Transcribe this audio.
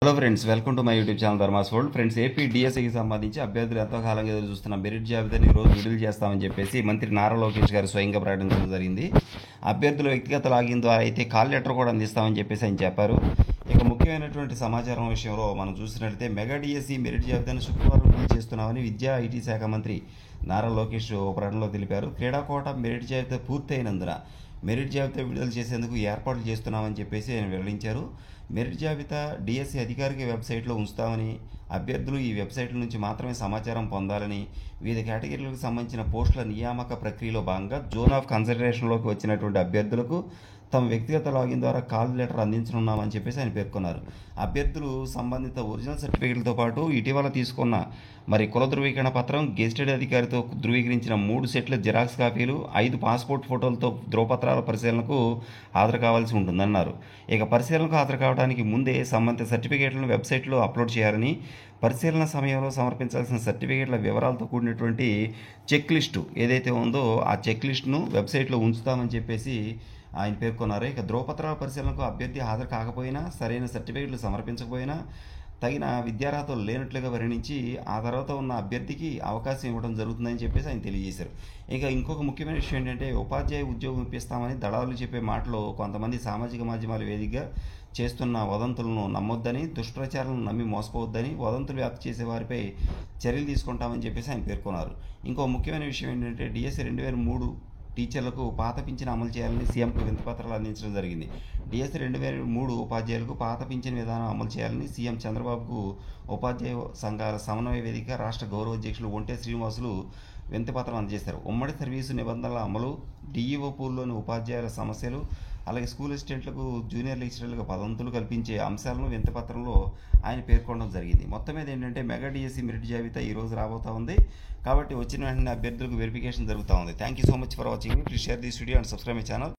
Hello friends, welcome to my YouTube channel Dharmas world. Friends, AP డిఎస్సికి సంబంధించి అభ్యర్థులు ఎంతో కాలంగా ఎదురు చూస్తున్న మెరిట్ జాబితాని ఈరోజు విడుదల చేస్తామని చెప్పేసి మంత్రి నారా లోకేష్ గారు స్వయంగా ప్రకటించడం జరిగింది. అభ్యర్థుల వ్యక్తిగత లాగిన్ ద్వారా అయితే కాల్ లెటర్ కూడా అందిస్తామని చెప్పేసి ఆయన చెప్పారు. ఇక ముఖ్యమైనటువంటి సమాచారం విషయంలో మనం చూసినట్లయితే మెగా డిఎస్సి మెరిట్ జాబితాను శుక్రవారం విడుదల చేస్తున్నామని విద్యా ఐటీ శాఖ మంత్రి నారా లోకేష్ ప్రకటనలో తెలిపారు. క్రీడాకోట మెరిట్ జాబితా పూర్తయినందున మెరిట్ జాబితా విడుదల చేసేందుకు ఏర్పాట్లు చేస్తున్నామని చెప్పేసి ఆయన వెల్లడించారు. మెరిట్ జాబితా డిఎస్సి అధికారిక వెబ్సైట్లో ఉంచుతామని, అభ్యర్థులు ఈ వెబ్సైట్ల నుంచి మాత్రమే సమాచారం పొందాలని, వివిధ కేటగిరీలకు సంబంధించిన పోస్టుల నియామక ప్రక్రియలో భాగంగా జోన్ ఆఫ్ కన్సిడరేషన్లోకి వచ్చినటువంటి అభ్యర్థులకు తమ వ్యక్తిగత లాగిన్ ద్వారా కాల్ లెటర్ అందించనున్నామని చెప్పేసి ఆయన పేర్కొన్నారు. అభ్యర్థులు సంబంధిత ఒరిజినల్ సర్టిఫికేట్లతో పాటు ఇటీవల తీసుకున్న కుల ధృవీకరణ పత్రం, గెజిటెడ్ అధికారితో ధృవీకరించిన 3 సెట్ల జిరాక్స్ కాపీలు, 5 పాస్పోర్ట్ ఫోటోలతో ధృవపత్రాల పరిశీలనకు హాజరు కావాల్సి ఉంటుందన్నారు. ఇక పరిశీలనకు హాజరు కావడానికి ముందే సంబంధిత సర్టిఫికేట్లను వెబ్సైట్లో అప్లోడ్ చేయాలని, పరిశీలన సమయంలో సమర్పించాల్సిన సర్టిఫికేట్ల వివరాలతో కూడినటువంటి చెక్ లిస్టు ఏదైతే ఉందో ఆ చెక్ లిస్టును వెబ్సైట్లో ఉంచుతామని చెప్పేసి ఆయన పేర్కొన్నారు. ఇక ధృవపత్రాల పరిశీలనకు అభ్యర్థి హాజరు కాకపోయినా, సరైన సర్టిఫికేట్లు సమర్పించకపోయినా తగిన విద్యార్హతలు లేనట్లుగా పరిగణించి ఆ తర్వాత ఉన్న అభ్యర్థికి అవకాశం ఇవ్వడం జరుగుతుందని చెప్పేసి ఆయన తెలియజేశారు. ఇక ఇంకొక ముఖ్యమైన విషయం ఏంటంటే, ఉపాధ్యాయ ఉద్యోగం ఇప్పిస్తామని దళారులు చెప్పే మాటలో కొంతమంది సామాజిక మాధ్యమాల వేదికగా చేస్తున్న వదంతులను నమ్మొద్దని, దుష్ప్రచారాలను నమ్మి మోసపోవద్దని, వదంతులు వ్యాప్తి చేసే వారిపై చర్యలు తీసుకుంటామని చెప్పేసి ఆయన పేర్కొన్నారు. ఇంకో ముఖ్యమైన విషయం ఏంటంటే, డిఎస్సి 2003 టీచర్లకు పాత పింఛను అమలు చేయాలని సీఎంకు వినతిపత్రాలు అందించడం జరిగింది. డిఎస్సి 2003 ఉపాధ్యాయులకు పాత పింఛను విధానం అమలు చేయాలని సీఎం చంద్రబాబుకు ఉపాధ్యాయ సంఘాల సమన్వయ వేదిక రాష్ట్ర గౌరవ అధ్యక్షులు ఒంటే శ్రీనివాసులు వినతిపత్రం అందజేశారు. ఉమ్మడి సర్వీసు నిబంధనల అమలు, డిఈఓ పూల్లోని ఉపాధ్యాయుల సమస్యలు, అలాగే స్కూల్ అసిస్టెంట్లకు, జూనియర్ లెక్చరర్లకు పదోన్నతులు కల్పించే అంశాలను వినతిపత్రంలో ఆయన పేర్కొనడం జరిగింది. మొత్తం మీద ఏంటంటే, మెగా డిఎస్సి మెరిట్ జాబితా ఈరోజు రాబోతా ఉంది. కాబట్టి వచ్చిన వెంటనే అభ్యర్థులకు వెరిఫికేషన్ జరుగుతూ ఉంది. Thank you so much for watching. Please share this video and subscribe my channel.